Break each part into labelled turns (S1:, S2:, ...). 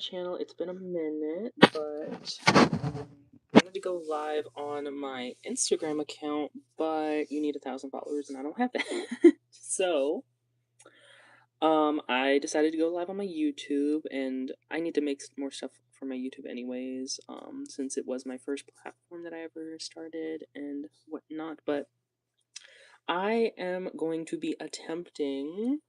S1: channel. It's been a minute, but I wanted to go live on my Instagram account, but you need 1,000 followers and I don't have that. So, I decided to go live on my YouTube, and I need to make more stuff for my YouTube anyways, since it was my first platform that I ever started and whatnot. But I am going to be attempting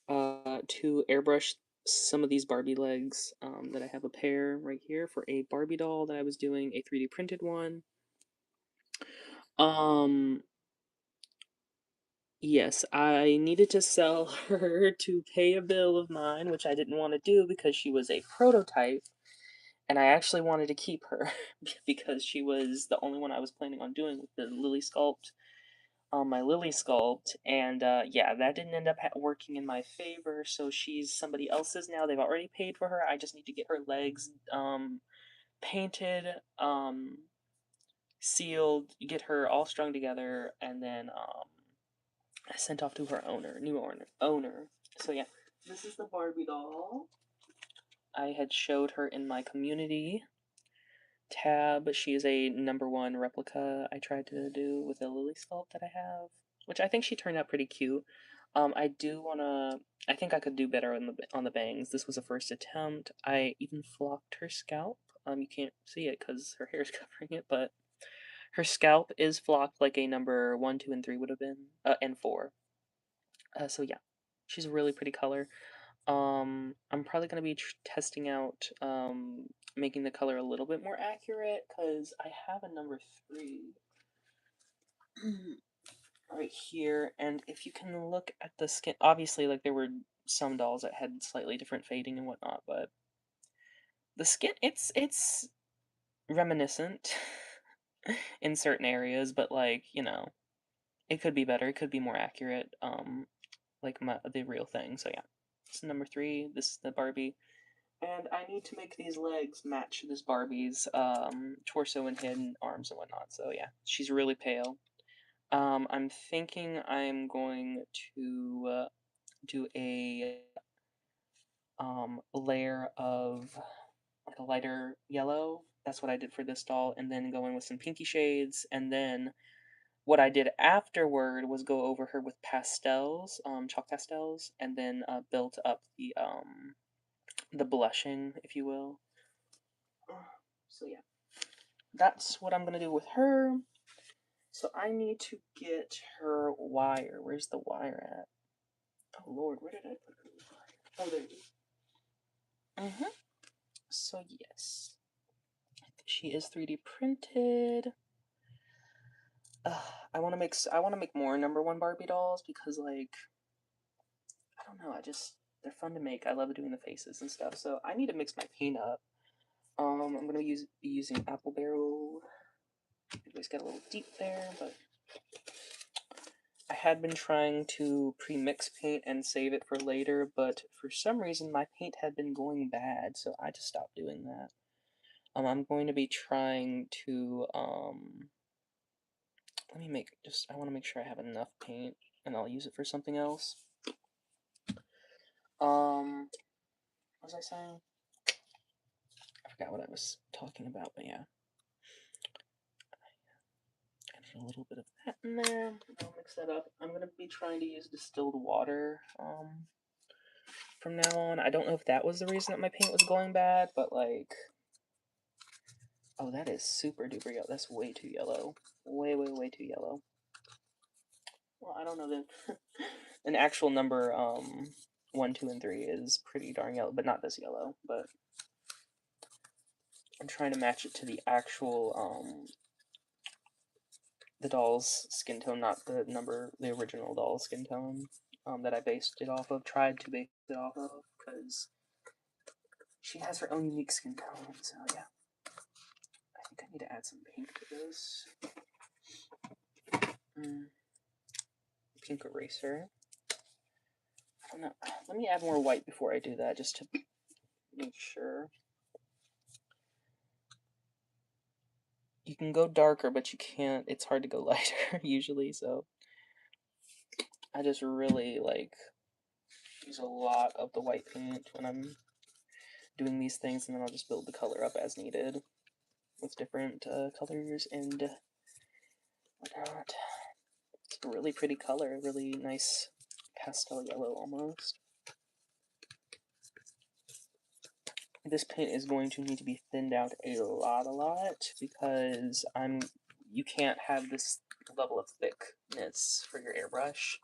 S1: to airbrush some of these Barbie legs that I have a pair right here for a Barbie doll that I was doing, a 3D printed one. Um, yes, I needed to sell her to pay a bill of mine, which I didn't want to do because she was a prototype, and I actually wanted to keep her because she was the only one I was planning on doing with the Lily sculpt on my Lily sculpt, and yeah, that didn't end up working in my favor, so she's somebody else's now. They've already paid for her. I just need to get her legs painted, sealed, get her all strung together, and then sent off to her new owner. So yeah, this is the Barbie doll. I had showed her in my community tab. She is a #1 replica I tried to do with a Lily sculpt that I have, which I think she turned out pretty cute. I do wanna. I think I could do better on the bangs. This was a first attempt. I even flocked her scalp. You can't see it because her hair is covering it, but her scalp is flocked like a number 1, 2, and 3 would have been, and 4. So yeah, she's a really pretty color. I'm probably gonna be testing out making the color a little bit more accurate because I have a #3 right here, and if you can look at the skin, obviously, like there were some dolls that had slightly different fading and whatnot, but the skin, it's reminiscent in certain areas, but like it could be better. It could be more accurate. Like the real thing. So yeah, it's #3. This is the Barbie. And I need to make these legs match this Barbie's torso and head and arms and whatnot. So yeah, she's really pale. I'm thinking I'm going to do a layer of like a lighter yellow. That's what I did for this doll, and then go in with some pinky shades, and then what I did afterward was go over her with pastels, chalk pastels, and then built up the blushing, if you will. So yeah, that's what I'm gonna do with her. So I need to get her wire. Where's the wire at? Oh Lord, where did I put her wire? Oh, there it is. So yes, she is 3D printed. I want to make more #1 Barbie dolls because like I don't know, they're fun to make. I love doing the faces and stuff. So I need to mix my paint up. I'm gonna be using apple barrel. It always got a little deep there, but I had been trying to pre-mix paint and save it for later, but for some reason my paint had been going bad, so I just stopped doing that. I'm going to be trying to I want to make sure I have enough paint, and I'll use it for something else. What was I saying? I forgot what I was talking about, but yeah. Add a little bit of that in there. I'll mix that up. I'm gonna be trying to use distilled water from now on. I don't know if that was the reason that my paint was going bad, but like, oh, that is super duper yellow. That's way too yellow. Way, way, way too yellow. Well, I don't know then. An actual number 1, 2, and 3 is pretty darn yellow, but not this yellow. But I'm trying to match it to the actual the doll's skin tone, not the original doll's skin tone that I based it off of. Tried to base it off of because she has her own unique skin tone. So yeah, I think I need to add some pink to this. Pink eraser. I don't know. Let me add more white before I do that, just to make sure. You can go darker, but you can't. It's hard to go lighter usually. So I just really like use a lot of the white paint when I'm doing these things, and then I'll just build the color up as needed with different colors and whatnot. It's a really pretty color, really nice pastel yellow almost. This paint is going to need to be thinned out a lot, because you can't have this level of thickness for your airbrush.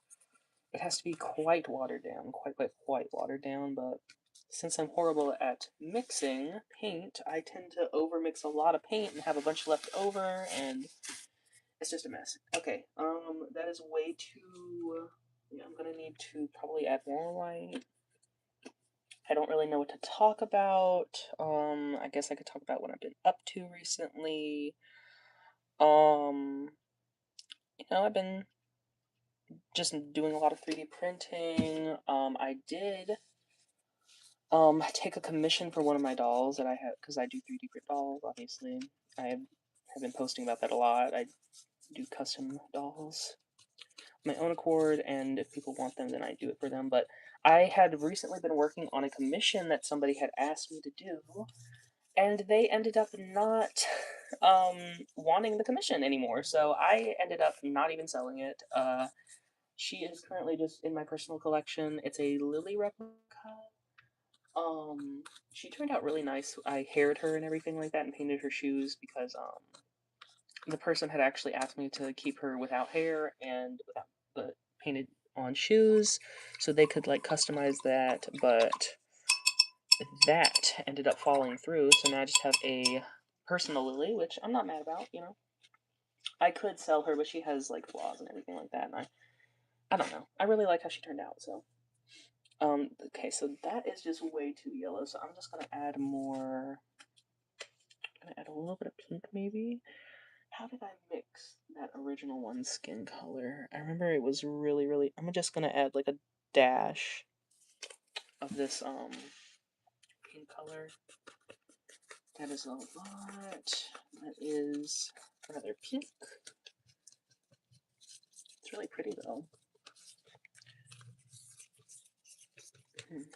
S1: It has to be quite watered down, quite watered down, but since I'm horrible at mixing paint, I tend to overmix a lot of paint and have a bunch left over, and it's just a mess. Okay, that is way too... Yeah, I'm gonna need to probably add more white. I don't really know what to talk about. I guess I could talk about what I've been up to recently. I've been just doing a lot of 3D printing. I did take a commission for one of my dolls that I have, because I do 3D print dolls, obviously. I have been posting about that a lot. I do custom dolls my own accord, and if people want them, then I do it for them. But I had recently been working on a commission that somebody had asked me to do, and they ended up not wanting the commission anymore, so I ended up not even selling it. She is currently just in my personal collection. It's a Lily replica. She turned out really nice. I haired her and everything like that and painted her shoes because the person had actually asked me to keep her without hair and without the painted on shoes, so they could like customize that, but that ended up falling through, so now I just have a personal Lily, which I'm not mad about, I could sell her, but she has like flaws and everything like that, and I don't know. I really like how she turned out, so. Okay, so that is just way too yellow, so I'm just gonna add more. I'm gonna add a little bit of pink, maybe. How did I mix that original one skin color? I remember it was really. I'm just gonna add like a dash of this pink color. That is a lot. That is rather pink. It's really pretty though.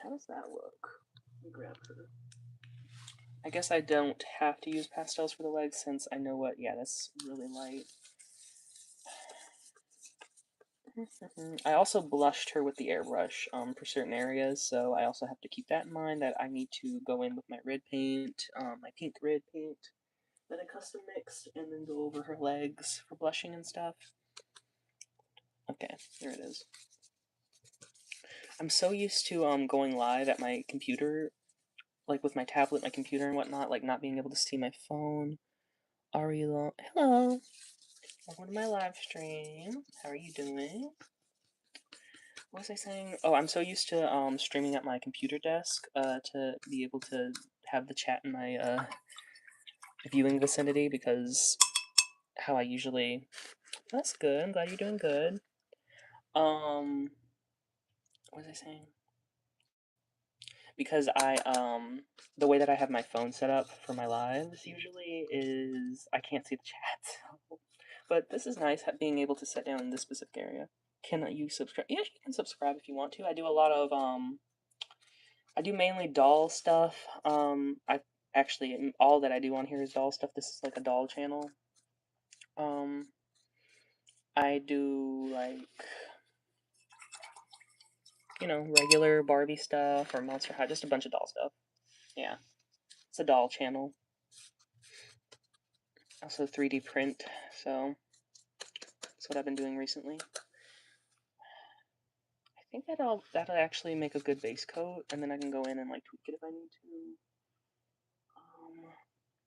S1: How does that look? Let me grab her. I guess I don't have to use pastels for the legs since I know what. Yeah, that's really light. I also blushed her with the airbrush for certain areas, so I also have to keep that in mind, that I need to go in with my red paint, my pink red paint that I custom mixed, and then go over her legs for blushing and stuff. Okay, there it is. I'm so used to going live at my computer, like with my tablet, my computer and whatnot, like not being able to see my phone. Hello. Welcome to my live stream. How are you doing? What was I saying? Oh, I'm so used to streaming at my computer desk to be able to have the chat in my viewing vicinity, because how I usually... That's good. I'm glad you're doing good. What was I saying? Because the way that I have my phone set up for my lives usually is I can't see the chat. But this is nice, being able to sit down in this specific area. Can you subscribe? Yes, you can subscribe if you want to. I do a lot of I do mainly doll stuff. I actually, all that I do on here is doll stuff. This is like a doll channel. I do like, regular Barbie stuff or Monster High, just a bunch of doll stuff. Yeah, it's a doll channel. Also 3D print, so that's what I've been doing recently. I think that'll actually make a good base coat, and then I can go in and like tweak it if I need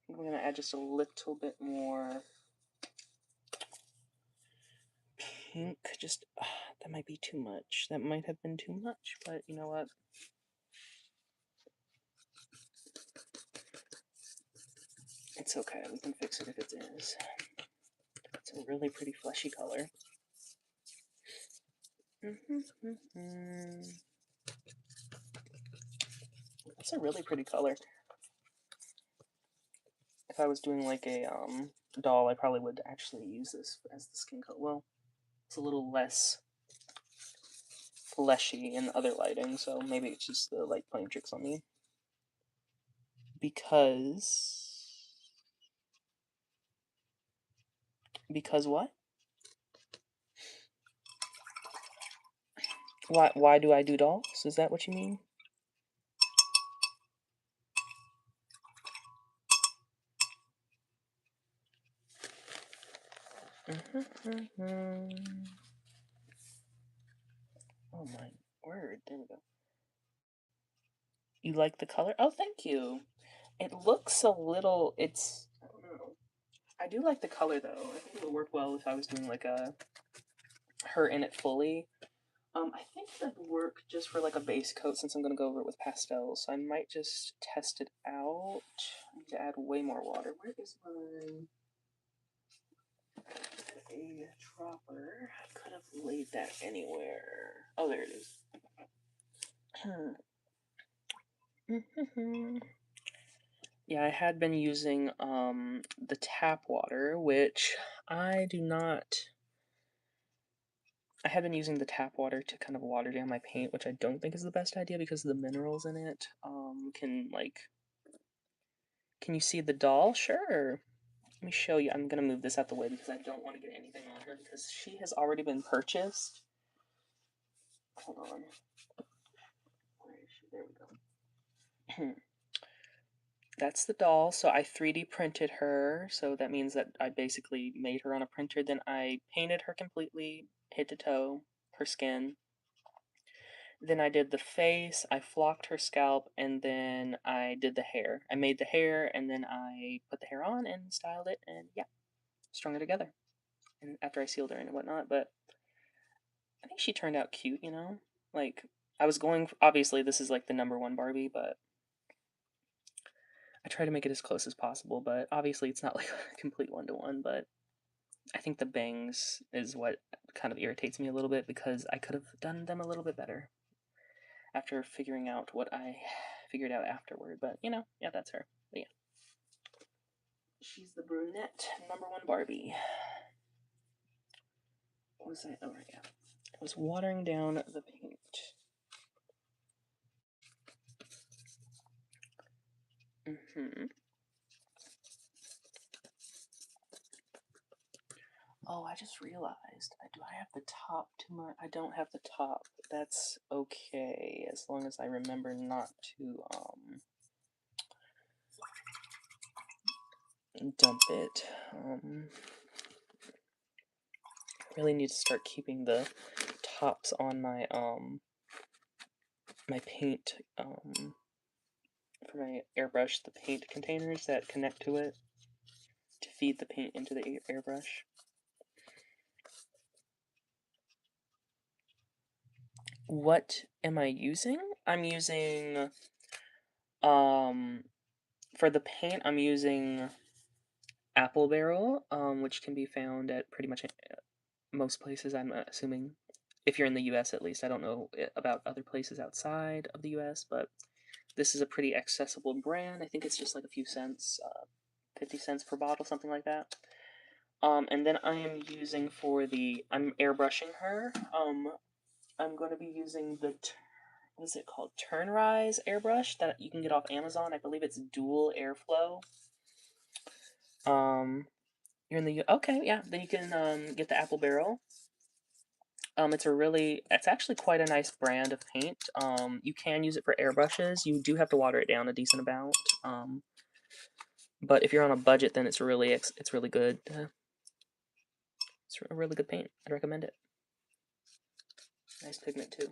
S1: to. I'm gonna add just a little bit more pink. Just that might be too much. That might have been too much, but you know what? It's okay. We can fix it if it is. It's a really pretty fleshy color. It's a really pretty color. If I was doing like a doll, I probably would actually use this as the skin color. Well, it's a little less fleshy in other lighting, so maybe it's just the light playing tricks on me. Because what? Why do I do dolls? Is that what you mean? Oh my word, there we go. You like the color? Oh, thank you. It looks a little, I don't know. I do like the color though. I think it would work well if I was doing like a her in it fully. I think that would work just for like a base coat since I'm gonna go over it with pastels. So I might just test it out. I need to add way more water. Where is my a dropper? I could have laid that anywhere. Oh, there it is. Yeah, I had been using the tap water, which I do not. I have been using the tap water to kind of water down my paint, which I don't think is the best idea because the minerals in it can like. Can you see the doll? Sure. Let me show you. I'm gonna move this out the way because I don't want to get anything on her because she has already been purchased. Hold on. Where is she? There we go. That's the doll. So I 3D printed her. So that means that I basically made her on a printer. Then I painted her completely, head to toe, her skin. Then I did the face, I flocked her scalp, and then I did the hair. I made the hair, and then I put the hair on and styled it, and yeah, strung it together. And after I sealed her and whatnot, but I think she turned out cute, you know? Like, I was going, obviously, this is like the #1 Barbie, but I try to make it as close as possible, but obviously it's not like a complete one-to-one, but I think the bangs is what kind of irritates me a little bit because I could have done them a little bit better after figuring out what I figured out afterward. But you know, yeah, that's her. But yeah, she's the brunette #1 Barbie. What was I? Oh yeah, I was watering down the paint. Oh, I just realized. Do I have the top too much? I don't have the top. That's okay, as long as I remember not to dump it. Really need to start keeping the tops on my my paint for my airbrush, the paint containers that connect to it to feed the paint into the airbrush. What am I using? I'm using for the paint I'm using Apple Barrel, which can be found at pretty much most places, I'm assuming. If you're in the US at least. I don't know about other places outside of the US, but this is a pretty accessible brand. I think it's just like a few cents, 50 cents per bottle, something like that. And then I am using I'm airbrushing her. I'm going to be using what is it called? Turnrise airbrush that you can get off Amazon. I believe it's dual airflow. You're in the okay, yeah. Then you can get the Apple Barrel. It's actually quite a nice brand of paint. You can use it for airbrushes. You do have to water it down a decent amount. But if you're on a budget, then it's really good. It's a really good paint. I'd recommend it. Nice pigment too.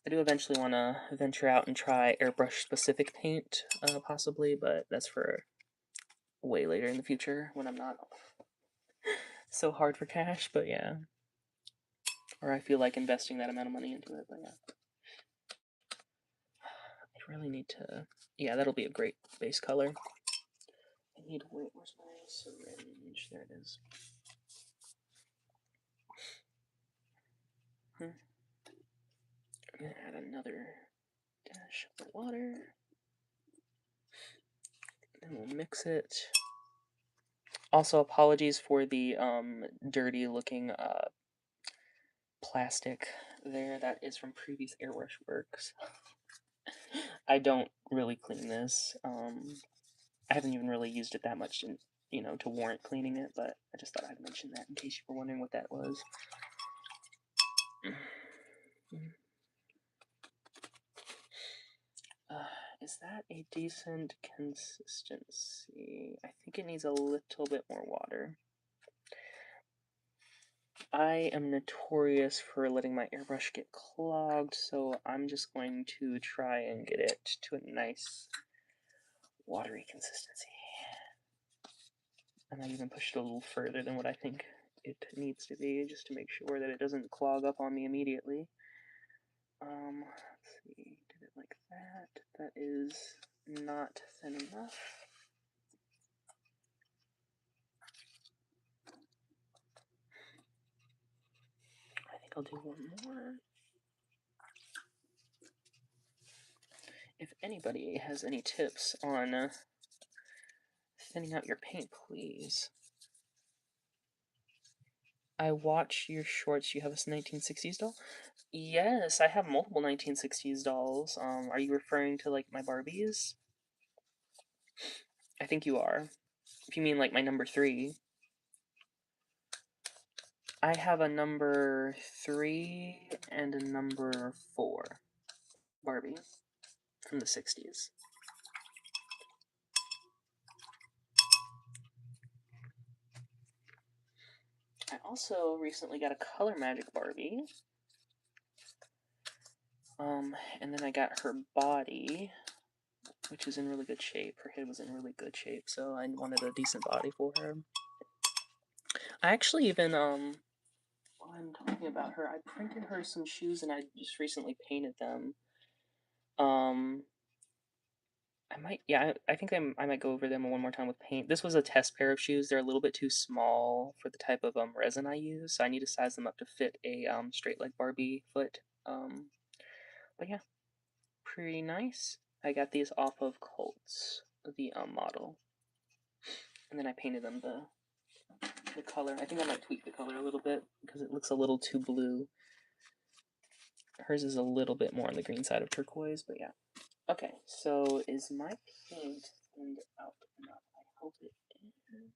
S1: I do eventually want to venture out and try airbrush specific paint, possibly, but that's for way later in the future when I'm not so hard for cash. But yeah, or I feel like investing that amount of money into it. But yeah, I really need to. Yeah, that'll be a great base color. I need. Wait, where's my syringe? There it is. I'm gonna add another dash of water. And we'll mix it. Also, apologies for the dirty looking plastic there. That is from previous airbrush works. I don't really clean this. I haven't even really used it that much to, to warrant cleaning it, but I just thought I'd mention that in case you were wondering what that was. Is that a decent consistency? I think it needs a little bit more water. I am notorious for letting my airbrush get clogged, so I'm just going to try and get it to a nice watery consistency. I might even push it a little further than what I think it needs to be, just to make sure that it doesn't clog up on me immediately. Let's see, did it like that? That is not thin enough. I think I'll do one more. If anybody has any tips on thinning out your paint, please. I watch your shorts. You have a 1960s doll? Yes, I have multiple 1960s dolls. Are you referring to like my Barbies? I think you are. If you mean like my number 3. I have a number 3 and a number 4 Barbie from the 60s. I also recently got a Color Magic Barbie. And then I got her body, which is in really good shape. Her head was in really good shape, so I wanted a decent body for her. I actually even, while I'm talking about her, I printed her some shoes and I just recently painted them. I think I might go over them one more time with paint. This was a test pair of shoes. They're a little bit too small for the type of resin I use, so I need to size them up to fit a straight leg Barbie foot. But yeah, pretty nice. I got these off of Colts, the model, and then I painted them the color. I think I might tweak the color a little bit because it looks a little too blue. Hers is a little bit more on the green side of turquoise, but yeah. Okay, so is my paint thinned out enough? I hope it is.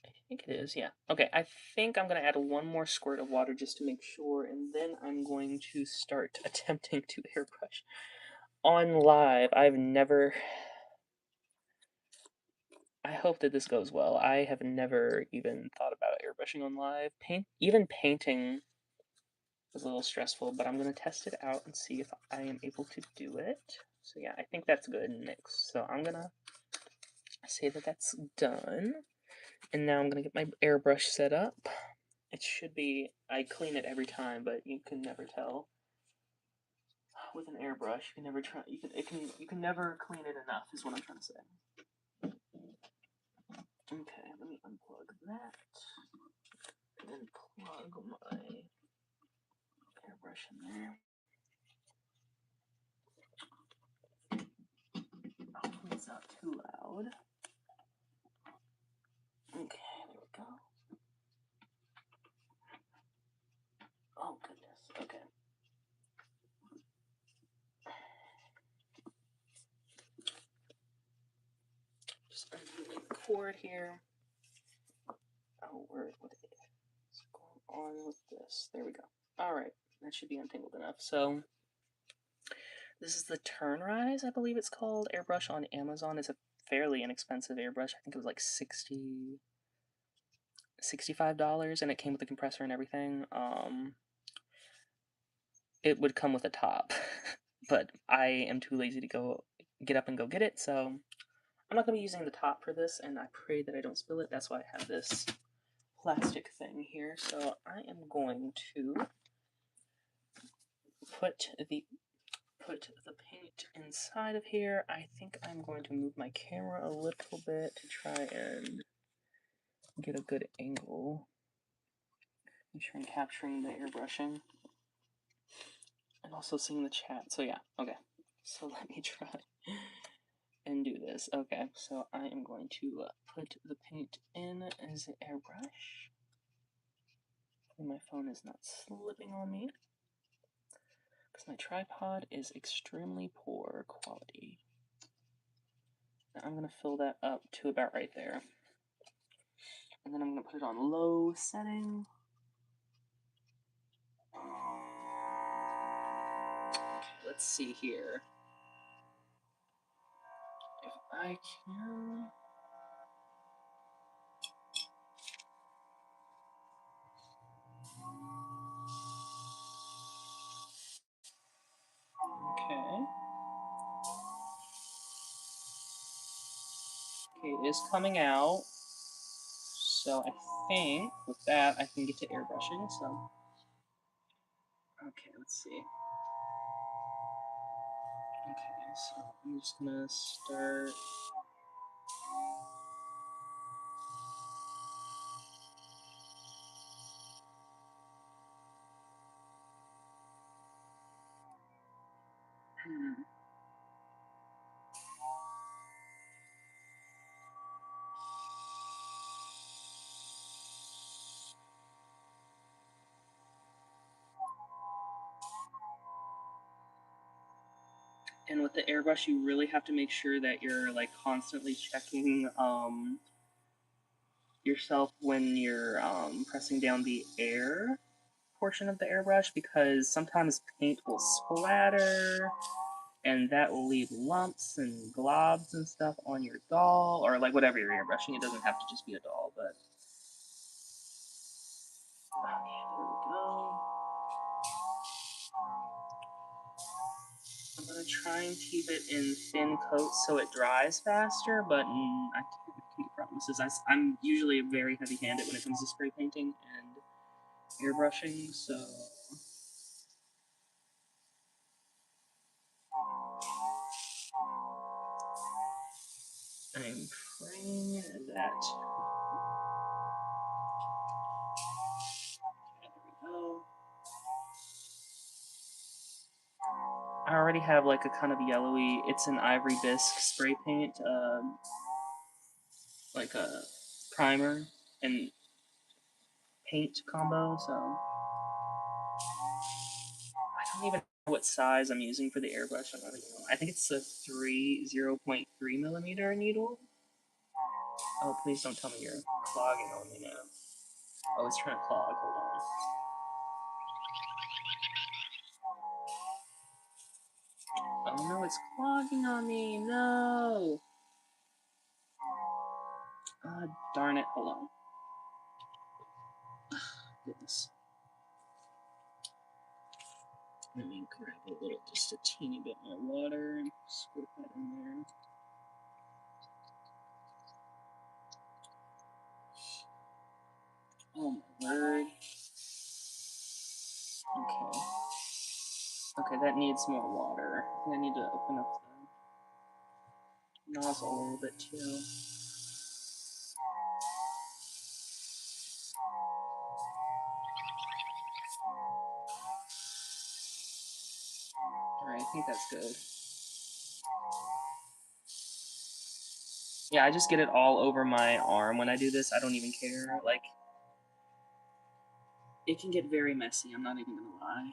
S1: I think it is, yeah. Okay, I think I'm going to add one more squirt of water just to make sure, and then I'm going to start attempting to airbrush. On live, I've never... I hope that this goes well. I have never even thought about airbrushing on live. Even painting is a little stressful, but I'm going to test it out and see if I am able to do it. So yeah, I think that's good mix. So I'm going to say that that's done. And now I'm going to get my airbrush set up. It should be, I clean it every time, but you can never tell. With an airbrush, you can never try, you can never clean it enough is what I'm trying to say. Okay, let me unplug that. And then plug my airbrush in there. Hopefully it's not too loud. Okay, there we go. Oh goodness, okay. Just undoing the cord here. Oh, what is going on with this? There we go. Alright, that should be untangled enough. So, this is the Turn Rise, I believe it's called, airbrush on Amazon. It's a fairly inexpensive airbrush. I think it was like $65, and it came with a compressor and everything. It would come with a top, but I am too lazy to get up and go get it, so I'm not going to be using the top for this, and I pray that I don't spill it. That's why I have this plastic thing here. So I am going to put the paint inside of here. I think I'm going to move my camera a little bit to try and get a good angle. Make sure I'm capturing the airbrushing and also seeing the chat. So yeah, okay. So let me try and do this. Okay, so I am going to put the paint in as an airbrush. My phone is not slipping on me. because my tripod is extremely poor quality. Now I'm going to fill that up to about right there. And then I'm going to put it on low setting. Okay, let's see here. If I can... Okay. Okay, it is coming out. So I think with that I can get to airbrushing. So okay, let's see. Okay, so I'm just gonna start. And with the airbrush, you really have to make sure that you're like constantly checking yourself when you're pressing down the air portion of the airbrush, because sometimes paint will splatter and that will leave lumps and globs and stuff on your doll, or like whatever you're airbrushing. It doesn't have to just be a doll, but okay, there we go. I'm gonna try and keep it in thin coats so it dries faster, but I can't keep promises. I'm usually very heavy-handed when it comes to spray painting and airbrushing, so I'm praying that. There we go. I already have like a kind of yellowy. It's an ivory bisque spray paint, like a primer and paint combo. So I don't even know what size I'm using for the airbrush. I think it's a 0.3 millimeter needle. Oh, please don't tell me you're clogging on me now. Oh, it's trying to clog. Hold on. Oh no, it's clogging on me. No. Darn it. Hold on. Goodness. Let me grab just a teeny bit more water and squirt that in there. Oh my word. Okay. Okay, that needs more water. I think I need to open up the nozzle a little bit too. Alright, I think that's good. Yeah, I just get it all over my arm when I do this. I don't even care. Like, it can get very messy, I'm not even gonna lie.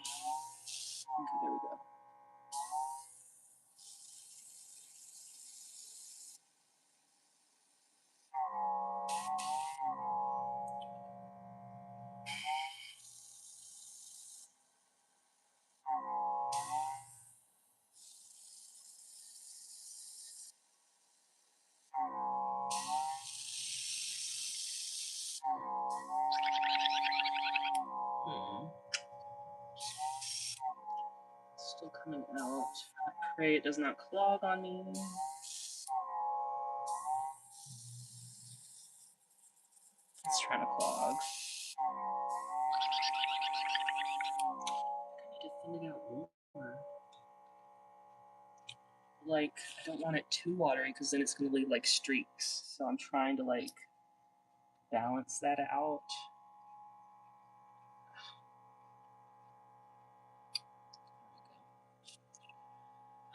S1: Okay, there we go. Still coming out. I pray it does not clog on me. It's trying to clog. I need to thin it out more. Like, I don't want it too watery because then it's going to leave like streaks. So I'm trying to like balance that out.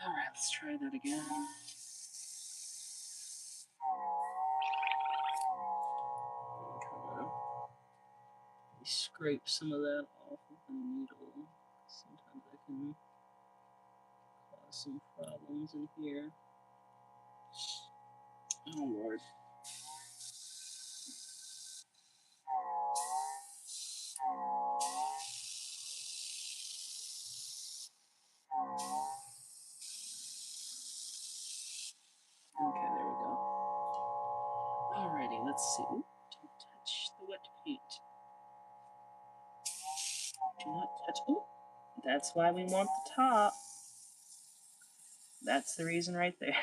S1: Alright, let's try that again. Come on. Scrape some of that off with the needle. Sometimes I can some problems in here. Oh, Lord. Okay, there we go. Alrighty, let's see. Ooh, don't touch the wet paint. Do not touch. Ooh, that's why we want the top. That's the reason right there.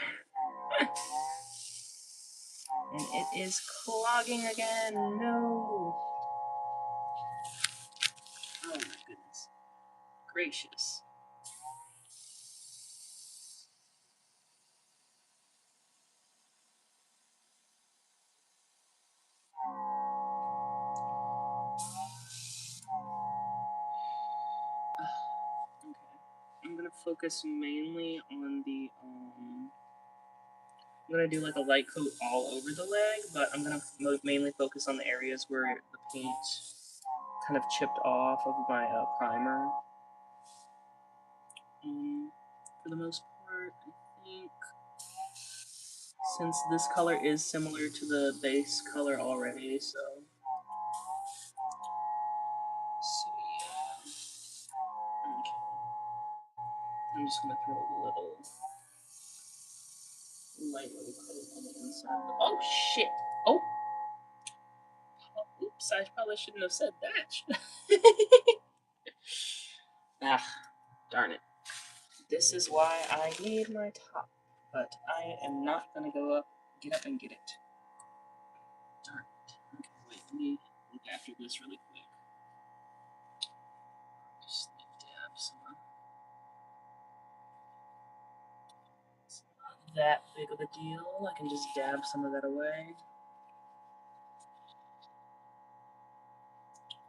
S1: And it is clogging again. No. Oh my goodness. Gracious. Okay. I'm gonna focus mainly on the I'm gonna do like a light coat all over the leg, but I'm gonna mainly focus on the areas where the paint kind of chipped off of my primer. For the most part, I think since this color is similar to the base color already, so yeah. Okay. I'm just gonna throw a little light little coat on the inside. Oh shit! Oh, oops! I probably shouldn't have said that. Ah, darn it. This is why I need my top, but I am not gonna get up and get it. Darn it. Okay, wait, let me look after this really quick. Just dab some. It's not that big of a deal. I can just dab some of that away.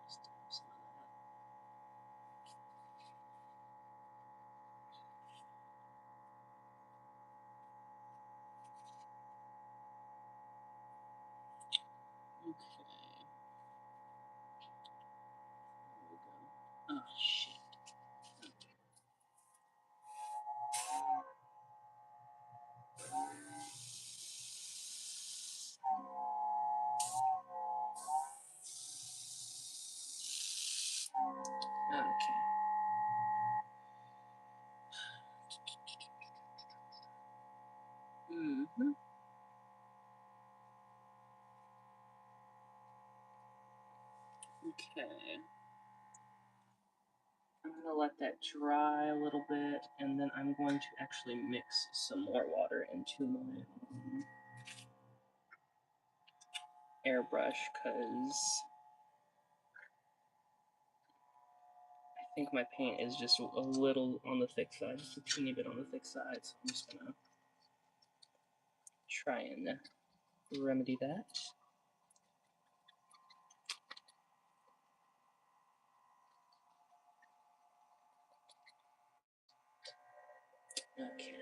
S1: Just dab some of that. Okay. There we go. Oh, shit. Okay. Mm-hmm. Okay. I'm gonna let that dry a little bit, and then I'm going to actually mix some more water into my airbrush, because I think my paint is just a little on the thick side, just a teeny bit on the thick side, so I'm just gonna try and remedy that. Okay.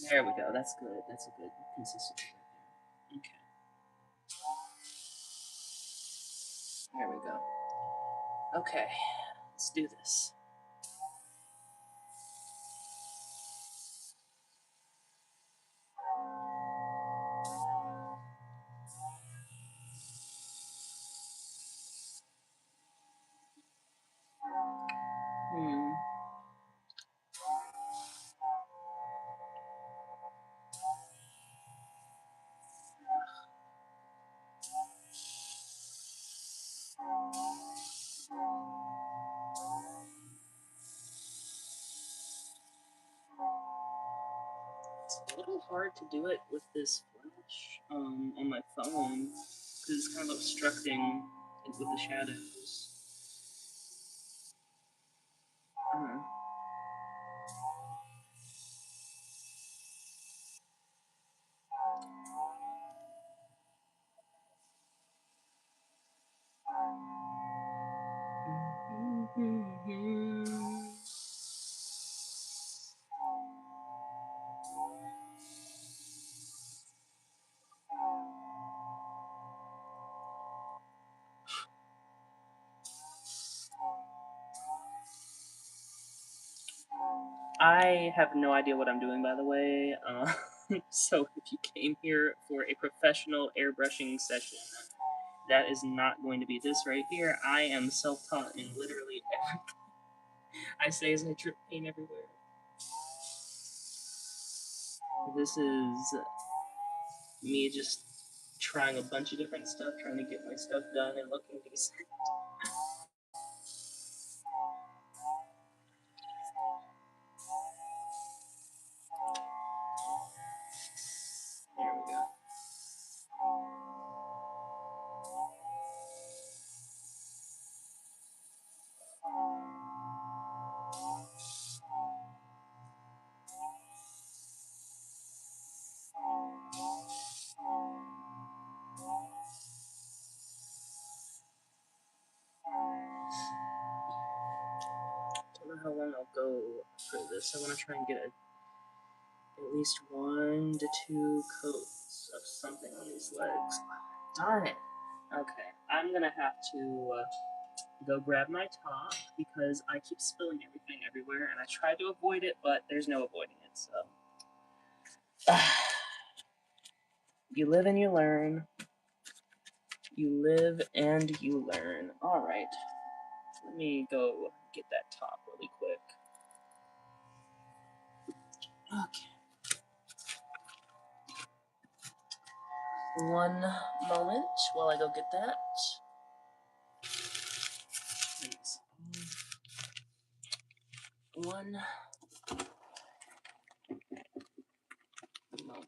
S1: There we go. That's good. That's a good consistency right there. Okay. There we go. Okay. Let's do this. Hmm. It's a little hard to do it with this flash on my phone because it's kind of obstructing it with the shadows. Uh, I have no idea what I'm doing, by the way. So if you came here for a professional airbrushing session, that is not going to be this right here. I am self-taught in literally everything I say as I drip paint everywhere. This is me just trying a bunch of different stuff, trying to get my stuff done and looking decent. There we go. Don't know how long I'll go for this. I want to try and get at least 1 to 2 coats of something on these legs. Darn it. Okay, I'm gonna have to go grab my top because I keep spilling everything everywhere, and I try to avoid it, but there's no avoiding it, so. You live and you learn. You live and you learn. Alright, let me go get that top really quick. Okay. One moment while I go get that. Please. One moment.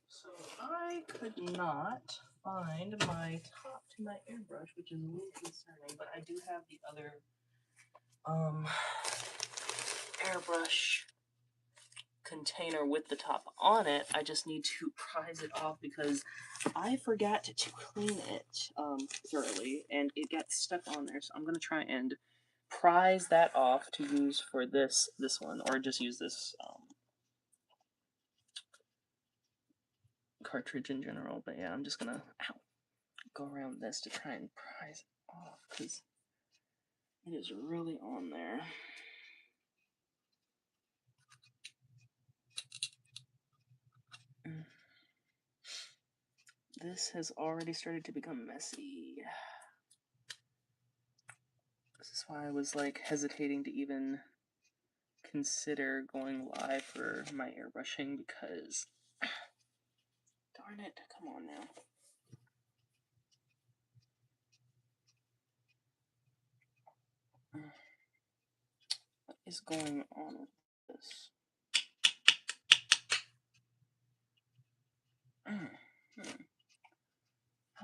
S1: So I could not find my top to my airbrush, which is a little concerning, but I do have the other airbrush container with the top on it. I just need to prise it off because I forgot to clean it thoroughly and it got stuck on there. So I'm gonna try and prise that off to use for this one, or just use this cartridge in general. But yeah, I'm just gonna go around this to try and prise it off because it is really on there. This has already started to become messy. This is why I was like hesitating to even consider going live for my airbrushing because darn it, come on now. What is going on with this?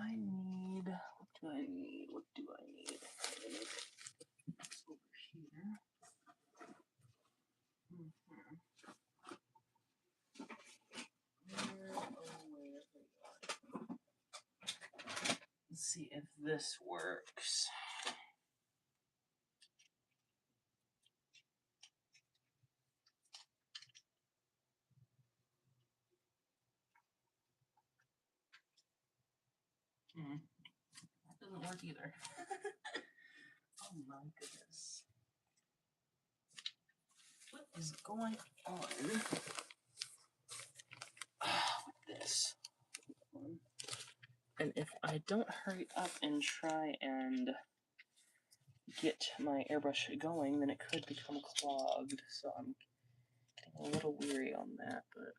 S1: I need, what do I need? What do I need? It's over here. Let's see if this works. work either. Oh my goodness. What is going on with this? And if I don't hurry up and try and get my airbrush going, then it could become clogged. So I'm getting a little weary on that, but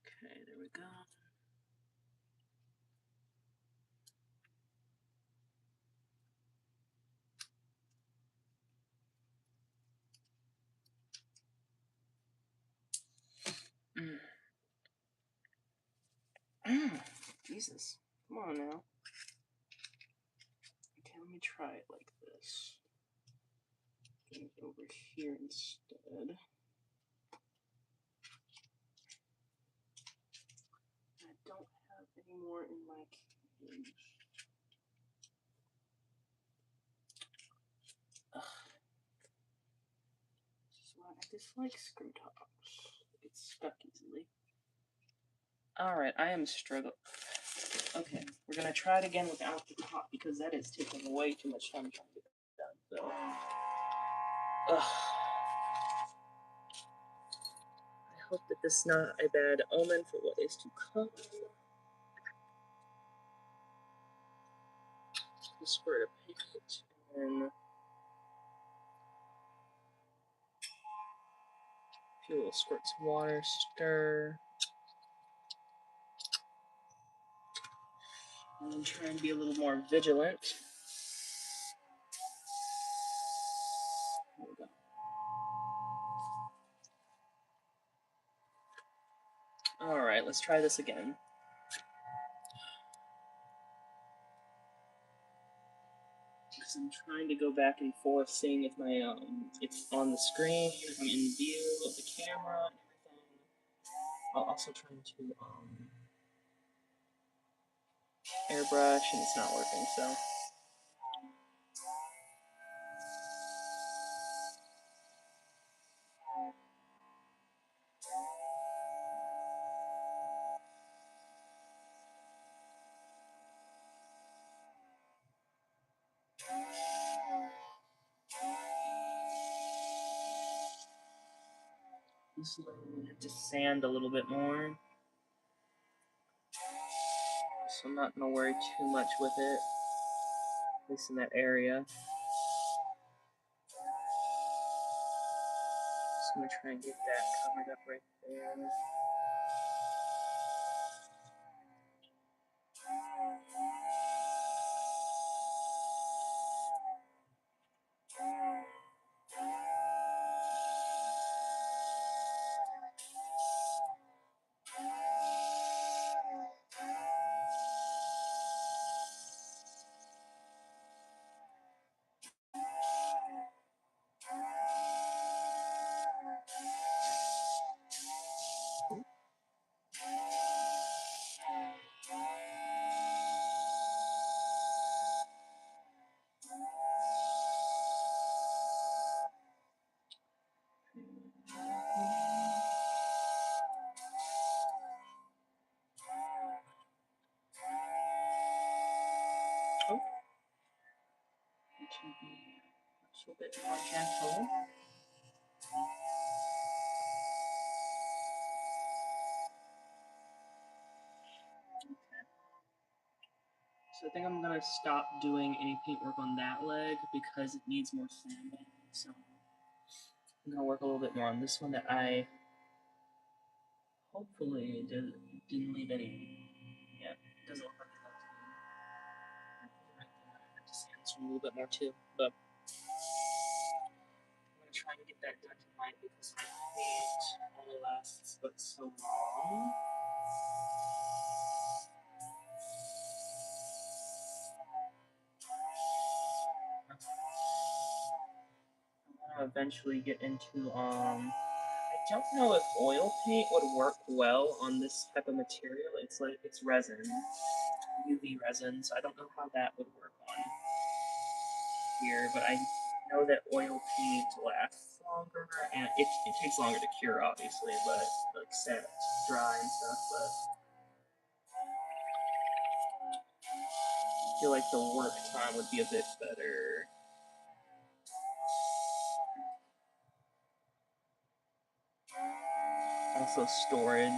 S1: okay, there we go. Jesus, come on now. Okay, let me try it like this. Get it over here instead. I don't have any more in my cage. Ugh. This is why I dislike screw tops. They get stuck easily. Alright, I am struggling. Okay, we're gonna try it again without the top because that is taking way too much time trying to get that done. So, ugh. I hope that this is not a bad omen for what is to come. Just squirt of paint and a few little squirts of water, stir. And try and be a little more vigilant. There we go. Alright, let's try this again. Because I'm trying to go back and forth, seeing if my it's on the screen, if I'm in view of the camera and everything. While also trying to airbrush and it's not working, so. This is going to sand a little bit more. So I'm not going to worry too much with it, at least in that area. Just going to try and get that covered up right there. Oh, it should be a little bit more gentle. So I think I'm gonna stop doing any paintwork on that leg because it needs more sanding. So I'm gonna work a little bit more on this one that I hopefully didn't leave any. Yeah, it doesn't look like it left any. Right there. I have to sand this one a little bit more too, but I'm gonna try and get that done tonight because my paint only lasts but so long. I'm gonna eventually get into I don't know if oil paint would work well on this type of material. It's resin, UV resin, so I don't know how that would work on here, but I know that oil paint lasts longer, and it takes longer to cure, obviously, but like set, dry and stuff, but feel like the work time would be a bit better. Also storing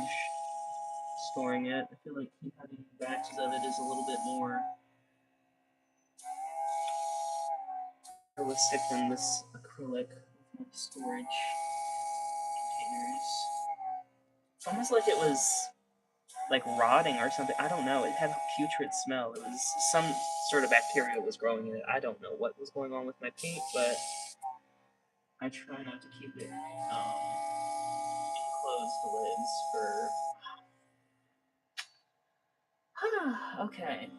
S1: it. I feel like having batches of it is a little bit more realistic than this acrylic with storage containers. It's almost like it was like rotting or something. I don't know. It had a putrid smell. It was some sort of bacteria was growing in it. I don't know what was going on with my paint, but I try not to keep it enclosed lids for. Okay.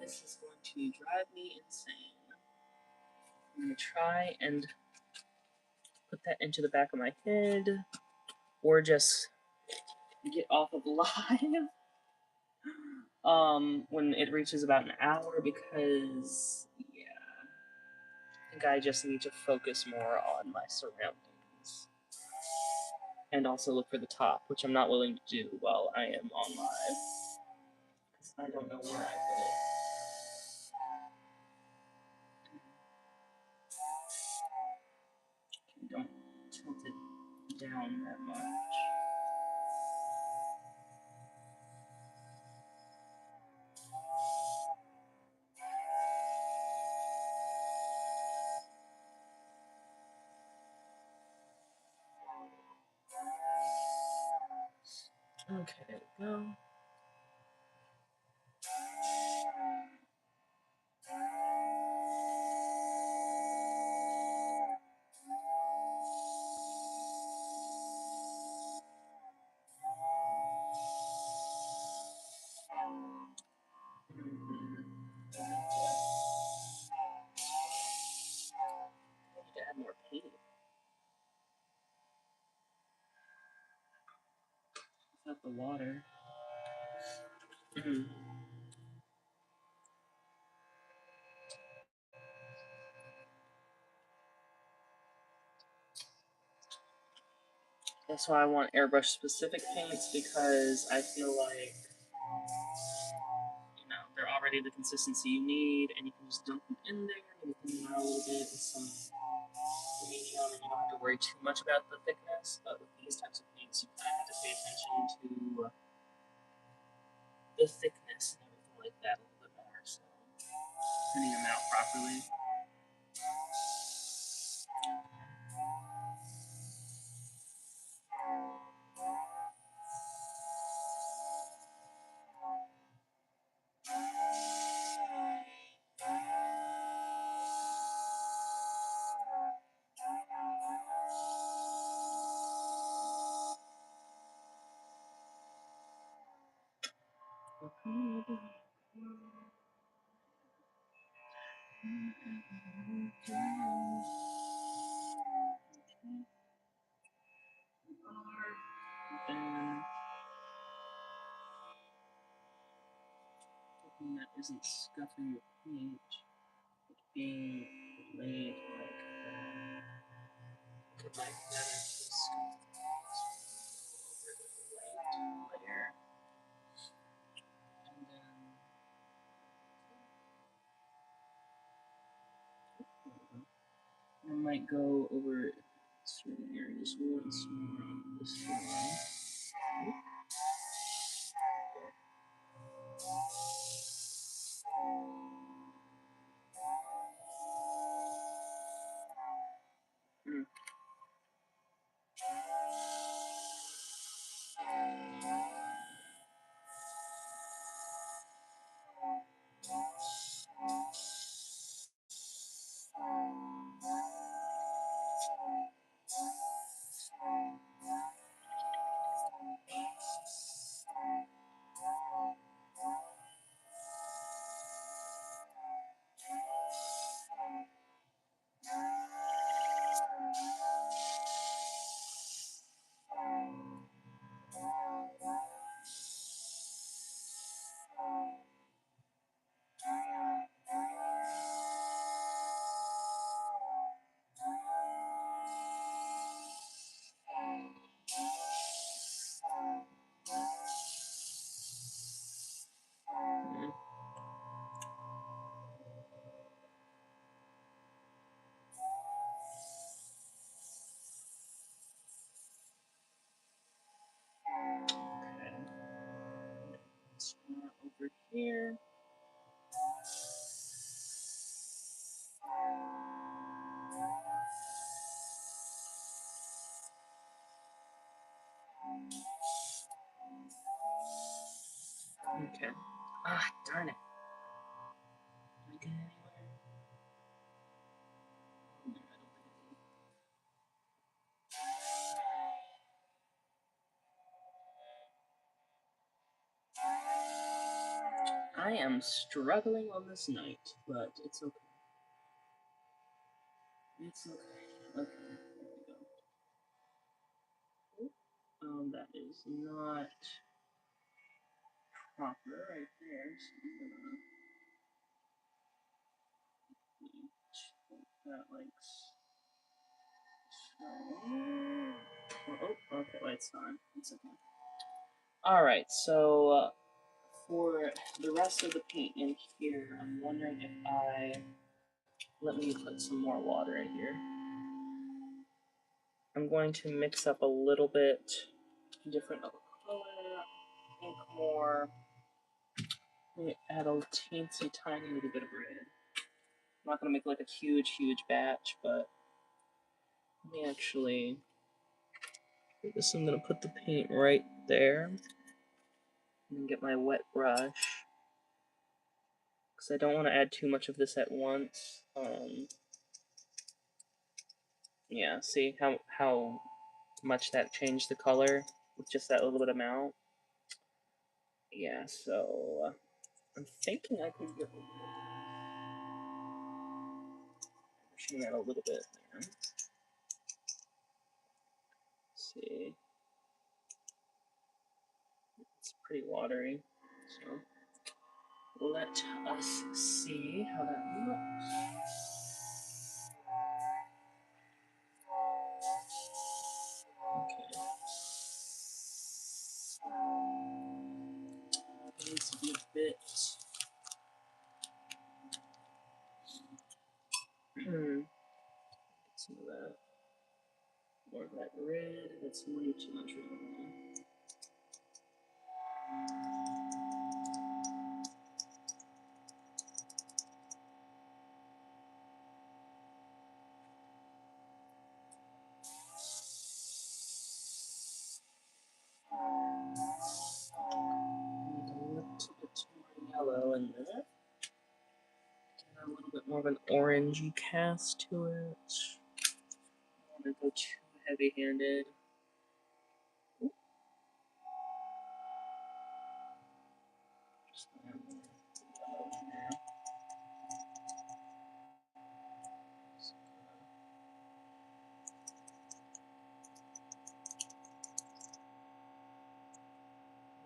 S1: This is going to drive me insane. I'm gonna try and put that into the back of my head, or just get off of live when it reaches about an hour, because yeah, I think I just need to focus more on my surroundings and also look for the top, which I'm not willing to do while I am on live because I don't know where I put it. Okay, don't tilt it down that much. Okay, there we go. To add more paint. Without the water. That's why I want airbrush specific paints, because I feel like, you know, they're already the consistency you need, and you can just dump them in there, maybe thin them out a little bit with some medium, and you don't have to worry too much about the thickness. But with these types of paints, you kind of have to pay attention to the thickness and everything like that a little bit more. So, thinning them out properly. That isn't scuffing the paint, but being laid like that. Like that actually scuff over the light layer. And then I might go over certain areas once more on this one. here. Okay. Ah, darn it. Did I get it anywhere? No, I don't think I did. I am struggling on this night, but it's okay. It's okay. Okay, there we go. That is not proper right there, so I'm gonna that like oh, okay, wait, it's fine. It's okay. Alright, so for the rest of the paint in here, I'm wondering if let me put some more water in here. I'm going to mix up a little bit different color, ink more, add a teensy tiny little bit of red. I'm not going to make like a huge batch, but let me actually do this. I'm going to put the paint right there and get my wet brush because I don't want to add too much of this at once. Yeah, see how much that changed the color with just that little bit amount. Yeah, so I'm thinking I could get pushing that a little bit there. Let's see, it's pretty watery, so let us see how that looks. Okay. Needs to be a bit. Get some of that. More of that red. That's way too much red. Need a little bit more yellow in there. Get a little bit more of an orangey cast to it. I don't want to go too heavy-handed. Just add more yellow in there.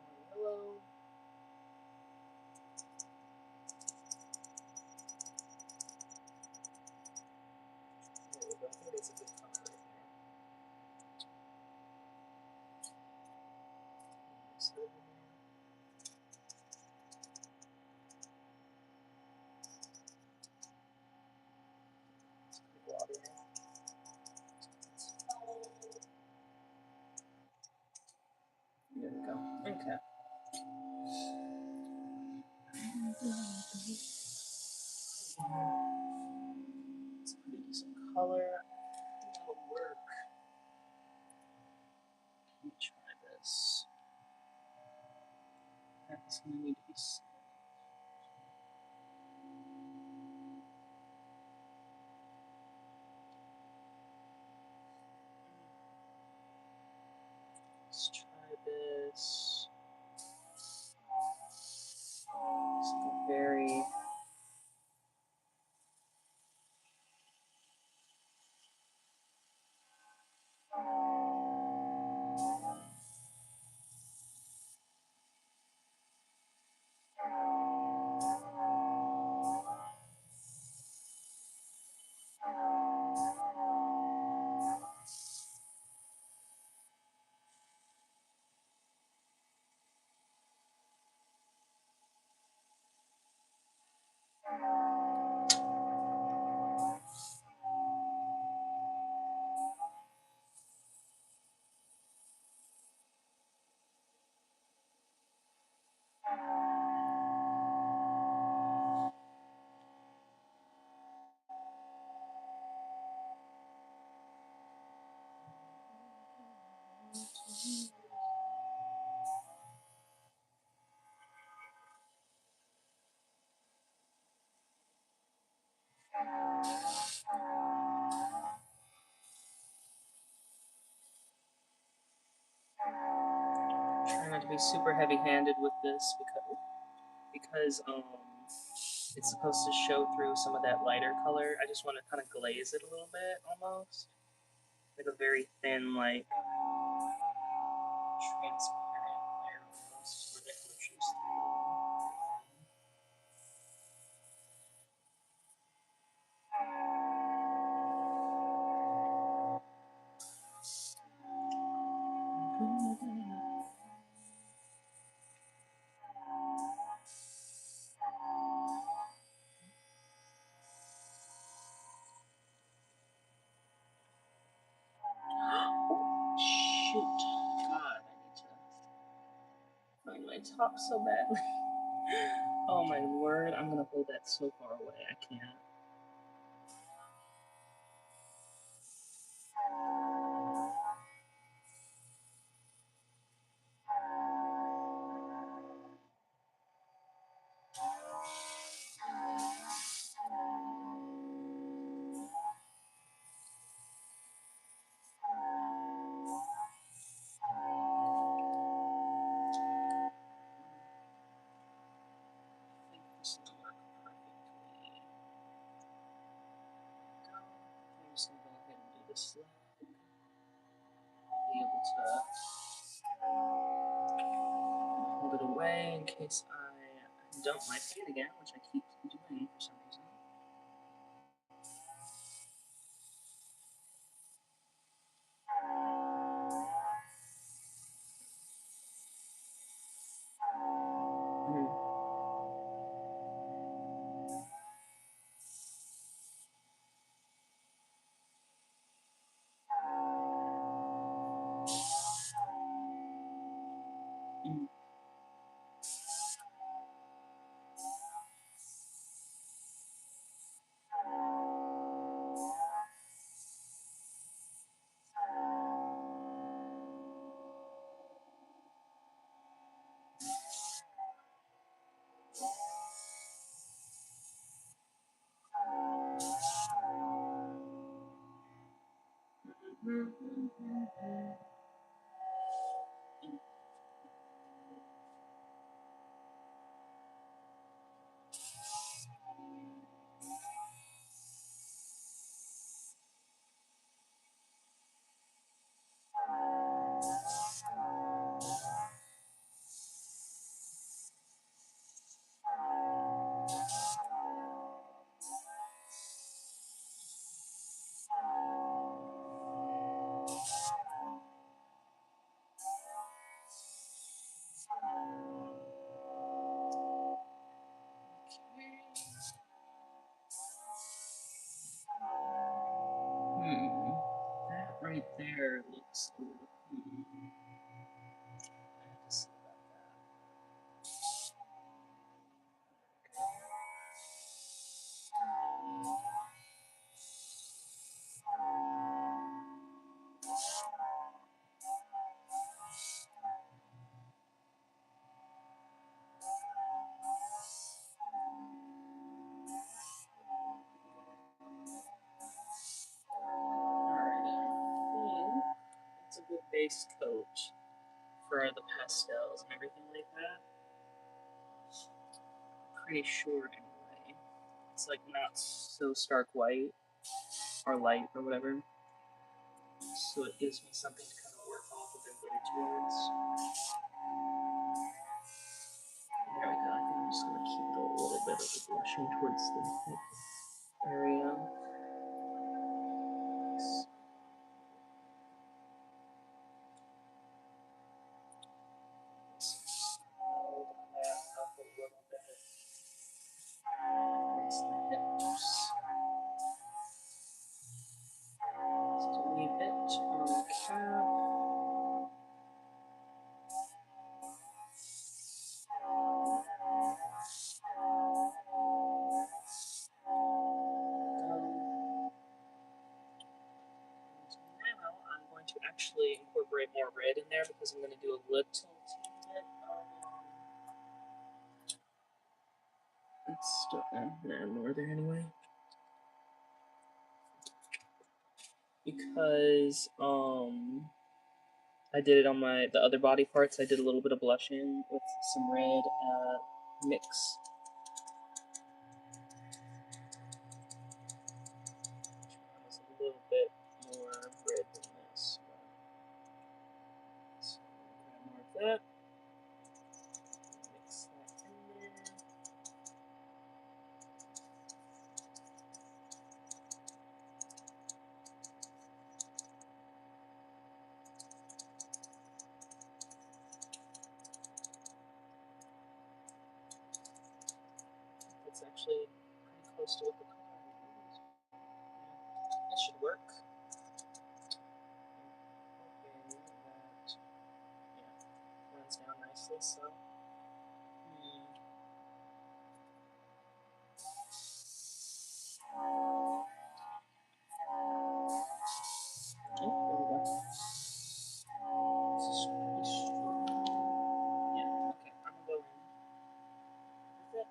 S1: More yellow. There we go. I think that's a good color right there. Mix it in there. It's pretty watery. There we go. Okay. It's a pretty decent color. It'll work. Let me try this. That's gonna need to be. Let's try this. It's like a very. Try not to be super heavy-handed with this because it's supposed to show through some of that lighter color. I just want to kind of glaze it a little bit, almost like a very thin, like transparent layer almost, where that color shows through. Shoot. God, I need to find my top so badly. Oh my word, I'm gonna hold that so far away. I can't. I think this will work perfectly. I'm just gonna go ahead and do this slab. Be able to hold it away in case I dump my paint again, which I keep doing for some reason. That right there looks a little. I have to see about that. Alright, I think it's a good base coat for the pastels and everything like that. Pretty sure anyway. It's like not so stark white or light or whatever. So it gives me something to kind of work off of and get it towards. There we go. I think I'm just gonna keep it a little bit of the blushing towards the hip area. Hold that up a little bit. Towards the hips. Just a wee bit on the calf. actually incorporate more red in there because I'm going to do a little bit. I'm going to add more there anyway. Because I did it on the other body parts. I did a little bit of blushing with some red mix. It's a little bit more red than this. So grab more of that. Mix that in there. That's actually pretty close to what the color is. That should work. Okay, that runs down nicely. So. Oh, there we go. This is pretty strong. Yeah, okay, I'm gonna go in with it.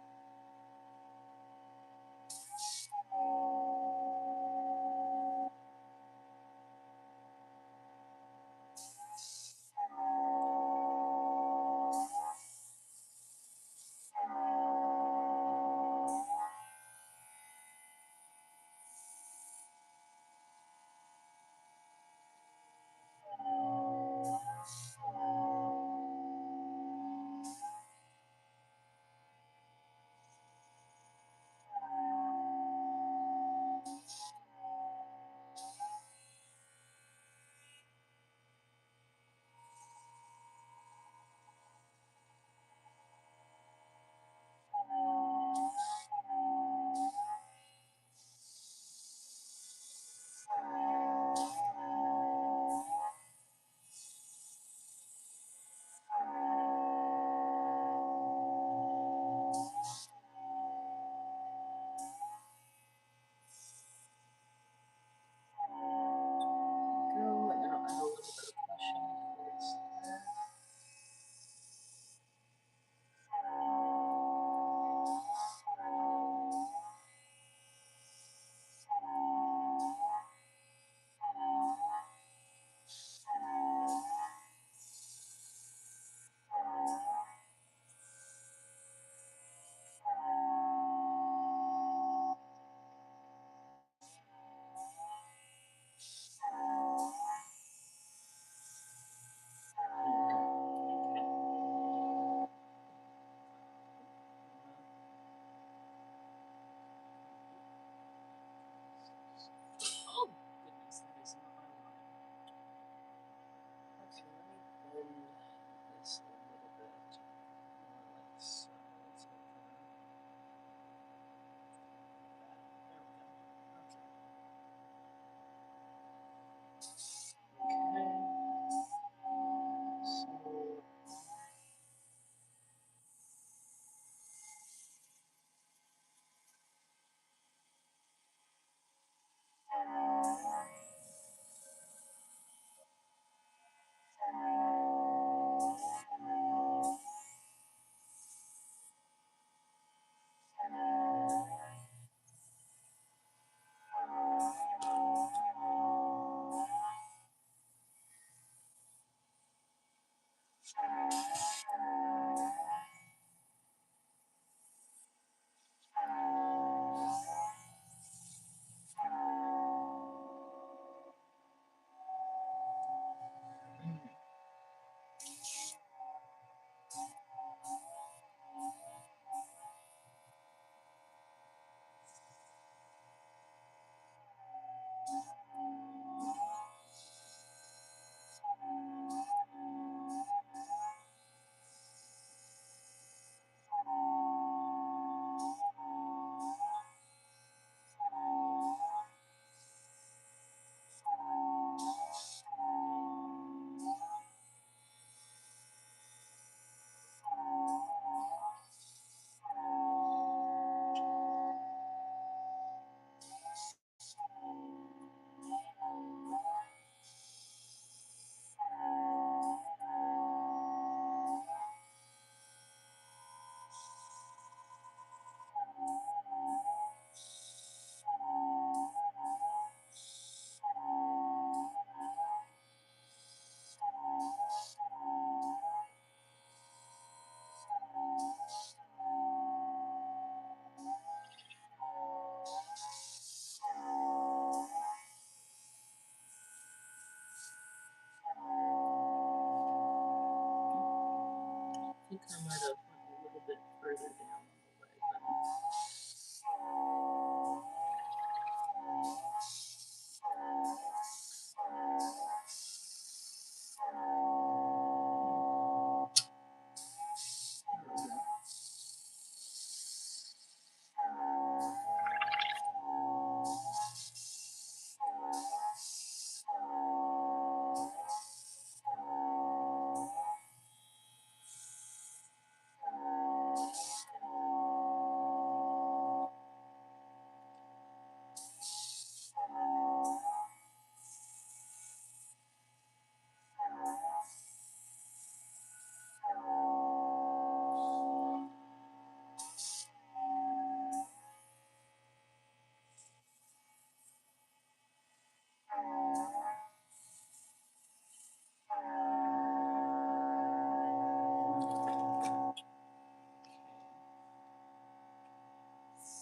S1: think I might have went a little bit further down on the leg than...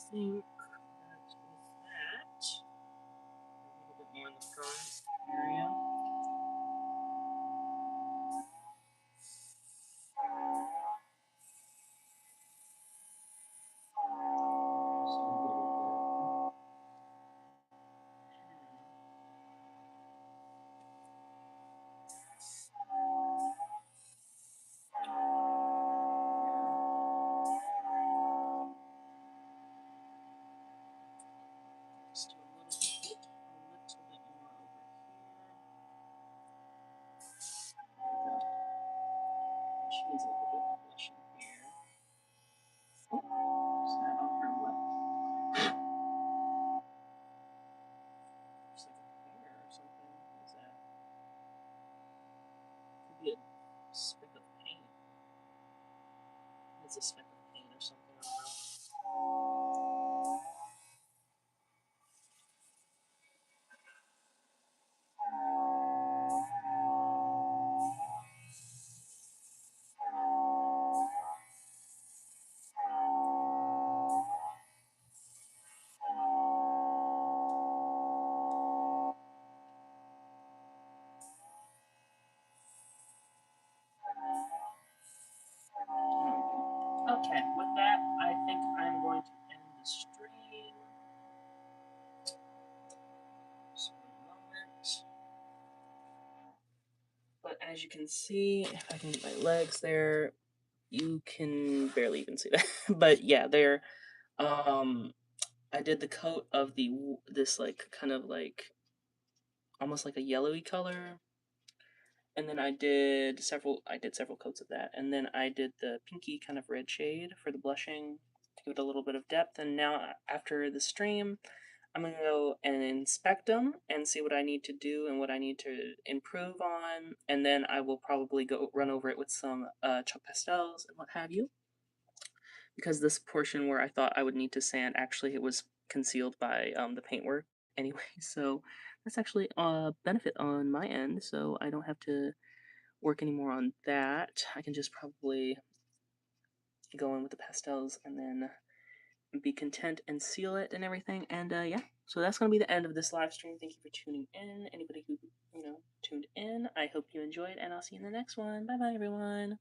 S1: I think that with that, a little bit more in the front area. Just do a little bit more over here. She needs a little bit more blushing here. Oh, is that on her lip? Looks like a hair or something. What is that? Could be a speck of paint. It's a speck of paint or something. I don't know. Okay, with that, I think I'm going to end the stream. Just one moment. But as you can see, if I can get my legs there, you can barely even see that. But yeah, they're, I did the coat of this like kind of like almost like a yellowy color, and then I did several coats of that, and then I did the pinky kind of red shade for the blushing to give it a little bit of depth. And now after the stream, I'm gonna go and inspect them and see what I need to do and what I need to improve on, and then I will probably go run over it with some chalk pastels and what have you. Because this portion where I thought I would need to sand, actually it was concealed by the paintwork anyway, so that's actually a benefit on my end, so I don't have to work anymore on that. I can just probably go in with the pastels and then be content and seal it and everything. And yeah, so that's going to be the end of this live stream. Thank you for tuning in. Anybody who, tuned in, I hope you enjoyed, and I'll see you in the next one. Bye bye, everyone.